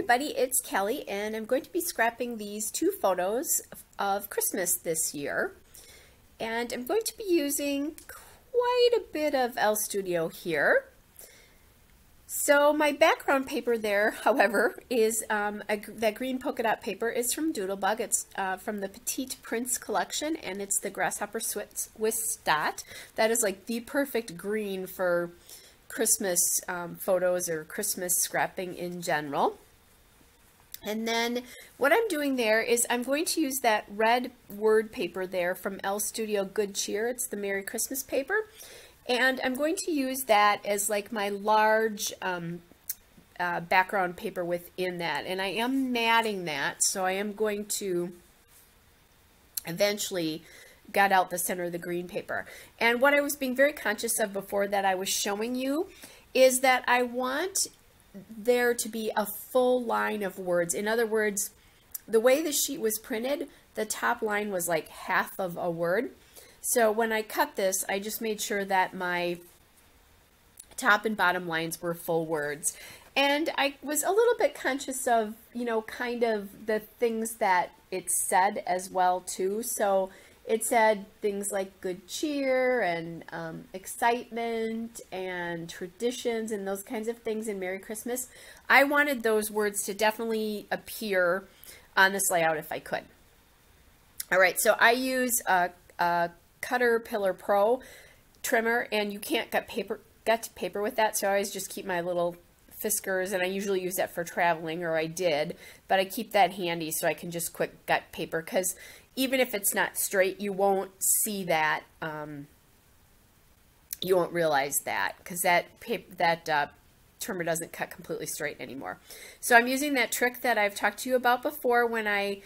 everybody, it's Kelly, and I'm going to be scrapping these two photos of Christmas this year. And I'm going to be using quite a bit of Studio here. So my background paper there, however, is that green polka dot paper is from Doodlebug. It's from the Petite Prince collection, and it's the Grasshopper Swiss dot. That is like the perfect green for Christmas photos or Christmas scrapping in general. And then what I'm doing there is I'm going to use that red word paper there from Studio Good Cheer. It's the Merry Christmas paper. And I'm going to use that as like my large background paper within that. And I am matting that, so I am going to eventually gut out the center of the green paper. And what I was being very conscious of before that I was showing you is that I want there to be a full line of words. In other words, the way the sheet was printed, the top line was like half of a word. So when I cut this, I just made sure that my top and bottom lines were full words. And I was a little bit conscious of, you know, kind of the things that it said as well too. So it said things like good cheer and excitement and traditions and those kinds of things in Merry Christmas. I wanted those words to definitely appear on this layout if I could. All right, so I use a Caterpillar Pro trimmer, and you can't gut paper with that, so I always just keep my little Fiskars, and I usually use that for traveling, or I did, but I keep that handy so I can just quick gut paper, because even if it's not straight, you won't see that, you won't realize that, because that trimmer doesn't cut completely straight anymore. So I'm using that trick that I've talked to you about before. When I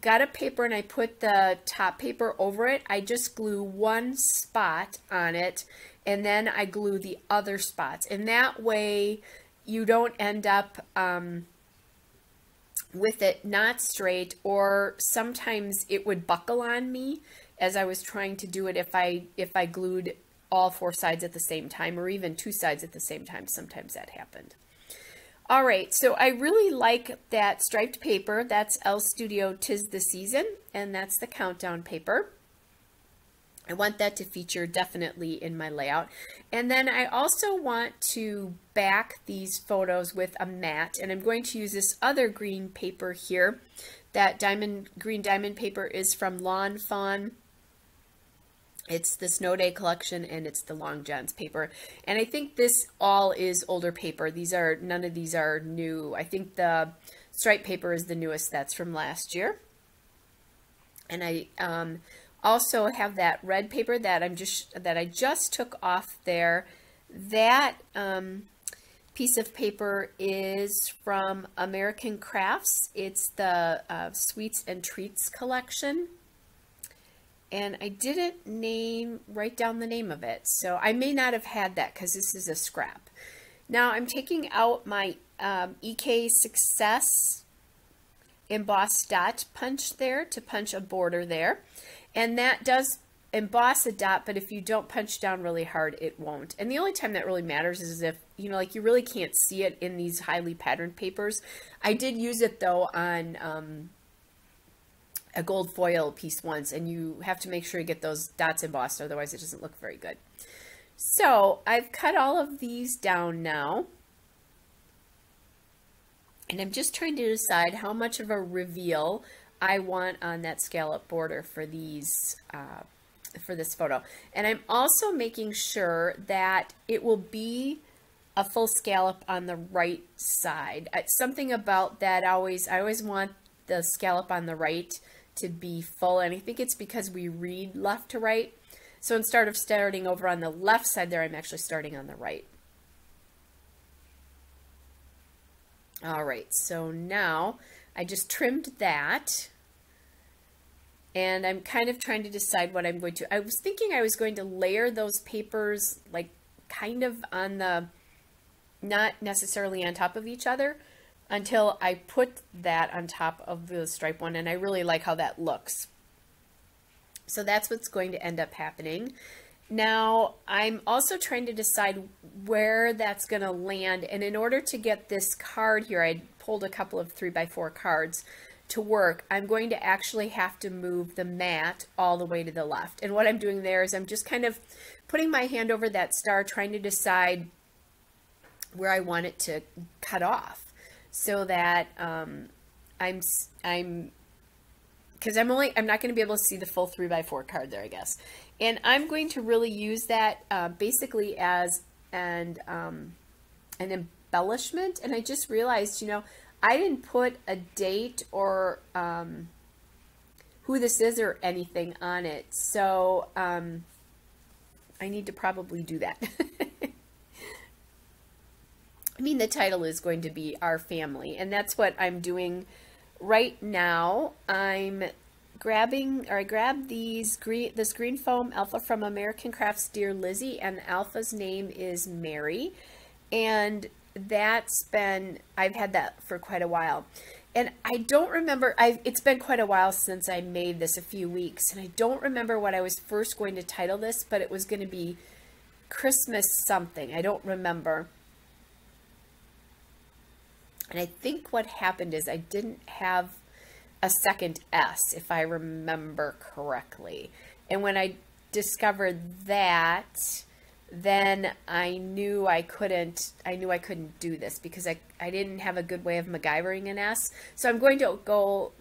got a paper and I put the top paper over it, I just glue one spot on it, and then I glue the other spots. And that way you don't end up with it not straight, or sometimes it would buckle on me as I was trying to do it if I glued all four sides at the same time, or even two sides at the same time. Sometimes that happened. All right, so I really like that striped paper. That's Studio 'Tis the Season, and that's the countdown paper. I want that to feature definitely in my layout. And then I also want to back these photos with a mat, and I'm going to use this other green paper here. That green diamond paper is from Lawn Fawn. It's the Snow Day collection, and it's the Long John's paper. And I think this all is older paper. None of these are new. I think the striped paper is the newest. That's from last year. And I also have that red paper that I just took off there. That piece of paper is from American Crafts. It's the Sweets and Treats collection. And I didn't write down the name of it, so I may not have had that because this is a scrap. Now I'm taking out my EK Success embossed dot punch there to punch a border there. And that does emboss a dot, but if you don't punch down really hard, it won't. And the only time that really matters is if, you know, like you really can't see it in these highly patterned papers. I did use it though on a gold foil piece once, and you have to make sure you get those dots embossed, otherwise it doesn't look very good. So I've cut all of these down now, and I'm just trying to decide how much of a reveal I want on that scallop border for these for this photo. And I'm also making sure that it will be a full scallop on the right side. Something about that, I always want the scallop on the right to be full, and I think it's because we read left to right. So instead of starting over on the left side there, I'm actually starting on the right. All right, so now I just trimmed that, and I'm kind of trying to decide what I'm going to. I was thinking I was going to layer those papers like kind of on the, not necessarily on top of each other, until I put that on top of the stripe one, and I really like how that looks. So that's what's going to end up happening. Now, I'm also trying to decide where that's going to land. And in order to get this card here, I pulled a couple of 3x4 cards to work. I'm going to actually have to move the mat all the way to the left. And what I'm doing there is I'm just kind of putting my hand over that star, trying to decide where I want it to cut off so that because I'm not going to be able to see the full 3x4 card there, I guess. And I'm going to really use that basically as an embellishment. And I just realized, I didn't put a date or who this is or anything on it. So I need to probably do that. I mean, the title is going to be Our Family, and that's what I'm doing right now. I grabbed this green foam alpha from American Crafts Dear Lizzie, and alpha's name is Mary, and I've had that for quite a while. And I don't remember, it's been quite a while since I made this, a few weeks, and I don't remember what I was first going to title this, but it was going to be Christmas something. I don't remember. And I think what happened is I didn't have a second S, if I remember correctly. And when I discovered that, then I knew I couldn't do this because I didn't have a good way of MacGyvering an S. So I'm going to go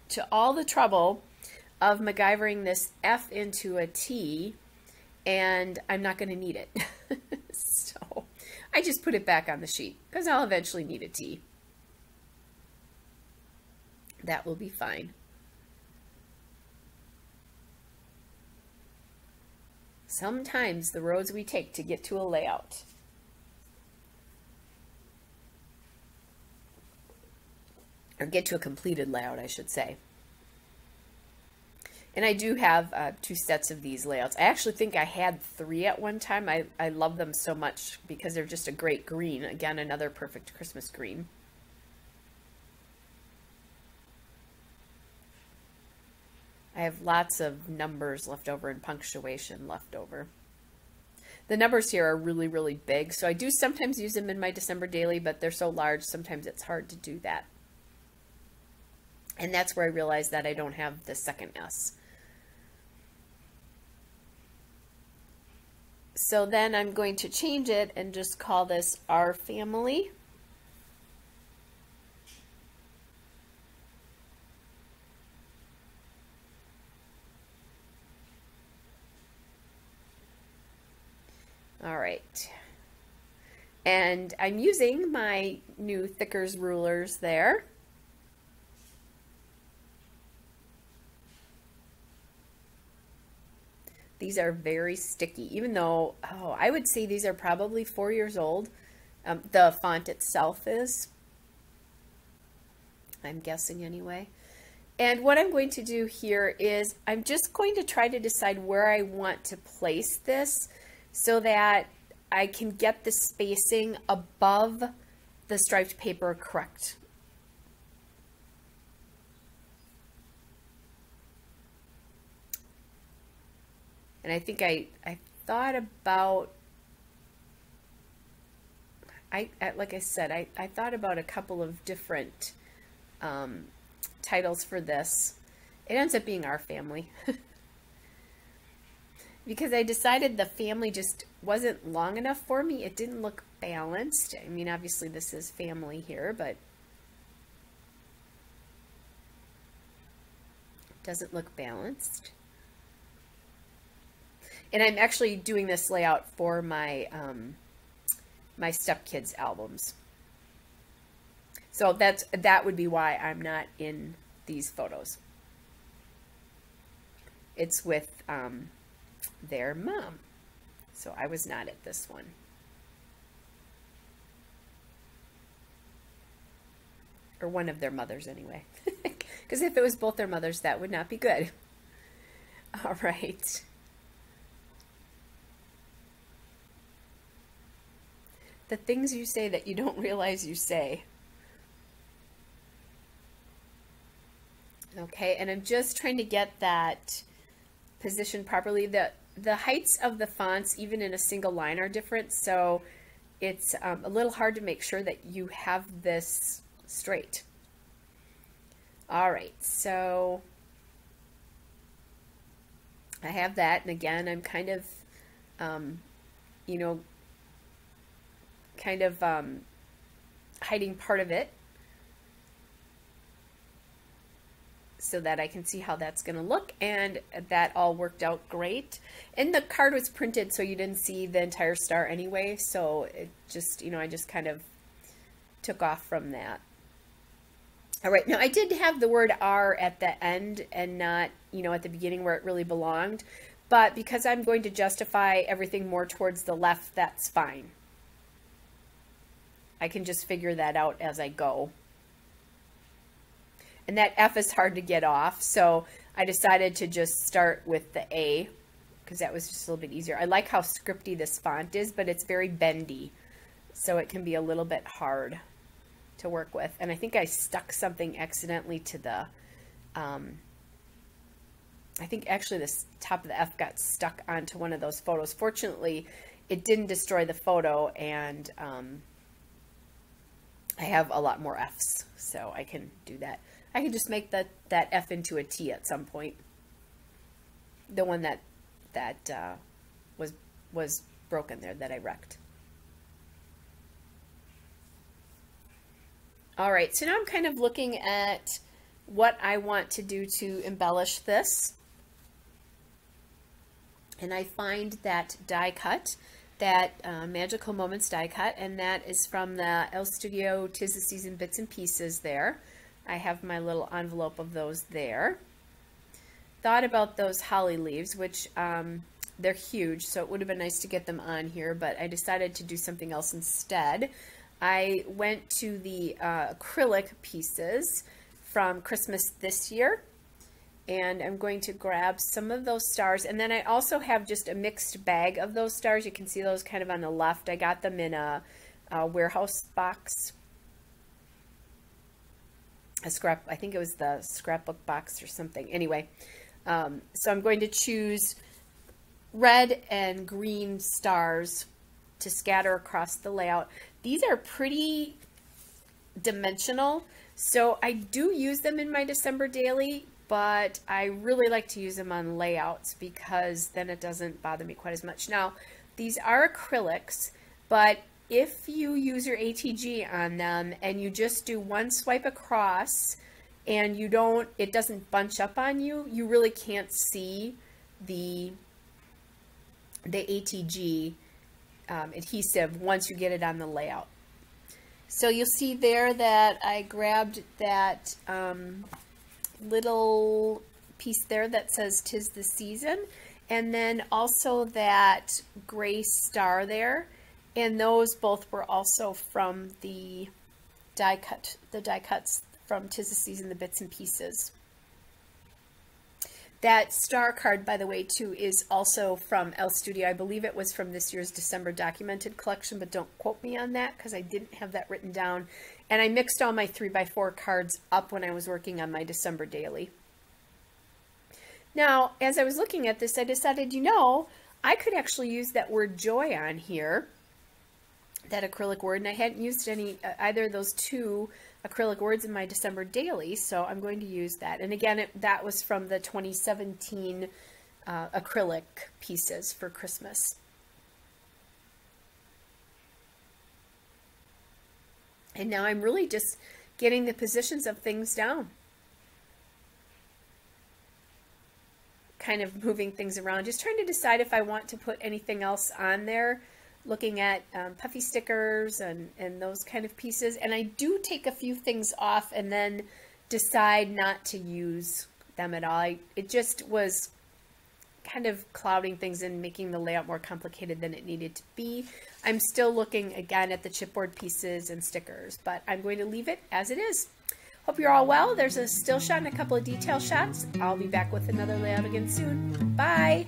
to all the trouble of MacGyvering this F into a T, and I'm not going to need it. So I just put it back on the sheet because I'll eventually need a T. That will be fine. Sometimes the roads we take to get to a layout. Or get to a completed layout, I should say. And I do have 2 sets of these layouts. I actually think I had 3 at one time. I love them so much because they're just a great green. Again, another perfect Christmas green. I have lots of numbers left over and punctuation left over. The numbers here are really, really big, so I do sometimes use them in my December daily, but they're so large, sometimes it's hard to do that. And that's where I realized that I don't have the second S. So then I'm going to change it and just call this Our Family. All right, and I'm using my new Thickers rulers there. These are very sticky, even though, I would say these are probably 4 years old. The font itself is, I'm guessing anyway. And what I'm going to do here is I'm just going to try to decide where I want to place this, so that I can get the spacing above the striped paper correct. And I think I thought about, like I said, I thought about a couple of different titles for this. It ends up being Our Family. Because I decided the family just wasn't long enough for me. It didn't look balanced. I mean, obviously this is family here, but it doesn't look balanced. And I'm actually doing this layout for my my stepkids albums. So that would be why I'm not in these photos. It's with their mom. So I was not at this one. Or one of their mothers anyway. Because if it was both their mothers, that would not be good. All right. The things you say that you don't realize you say. Okay, and I'm just trying to get that positioned properly. the heights of the fonts, even in a single line, are different, so it's a little hard to make sure that you have this straight. All right, so I have that, and again, I'm kind of, you know, hiding part of it so that I can see how that's going to look, and that all worked out great. And the card was printed so you didn't see the entire star anyway, so it just, you know, I just kind of took off from that. All right, now I did have the word R at the end and not, you know, at the beginning where it really belonged, but because I'm going to justify everything more towards the left, that's fine. I can just figure that out as I go. And that F is hard to get off, so I decided to just start with the A because that was just a little bit easier. I like how scripty this font is, but it's very bendy, so it can be a little bit hard to work with. And I think I stuck something accidentally to the, I think actually the top of the F got stuck onto one of those photos. Fortunately, it didn't destroy the photo, and I have a lot more Fs, so I can do that. I could just make that F into a T at some point. The one that was broken there, that I wrecked. All right, so now I'm kind of looking at what I want to do to embellish this. And I find that die cut, that Magical Moments die cut, and that is from the El Studio 'Tis the Season Bits and Pieces there. I have my little envelope of those there. Thought about those holly leaves, which they're huge, so it would have been nice to get them on here, but I decided to do something else instead. I went to the acrylic pieces from Christmas this year, and I'm going to grab some of those stars, and then I also have just a mixed bag of those stars. You can see those kind of on the left. I got them in a warehouse box. I think it was the scrapbook box or something. Anyway, so I'm going to choose red and green stars to scatter across the layout. These are pretty dimensional, so I do use them in my December daily, but I really like to use them on layouts because then it doesn't bother me quite as much. Now, these are acrylics, but if you use your ATG on them and you just do one swipe across and it doesn't bunch up on you, you really can't see the ATG adhesive once you get it on the layout. So you'll see there that I grabbed that little piece there that says "'Tis the Season," and then also that gray star there. And those both were also from the die cuts from 'Tis the Season, the Bits and Pieces. That star card, by the way, too, is also from El Studio. I believe it was from this year's December documented collection, but don't quote me on that because I didn't have that written down. And I mixed all my 3x4 cards up when I was working on my December daily. Now, as I was looking at this, I decided, you know, I could actually use that word joy on here, that acrylic word, and I hadn't used either of those two acrylic words in my December daily, so I'm going to use that. And again, that was from the 2017 acrylic pieces for Christmas. And now I'm really just getting the positions of things down. Kind of moving things around, just trying to decide if I want to put anything else on there, looking at puffy stickers and those kind of pieces. And I do take a few things off and then decide not to use them at all. It just was kind of clouding things and making the layout more complicated than it needed to be. I'm still looking again at the chipboard pieces and stickers, but I'm going to leave it as it is. Hope you're all well. There's a still shot and a couple of detail shots. I'll be back with another layout again soon. Bye!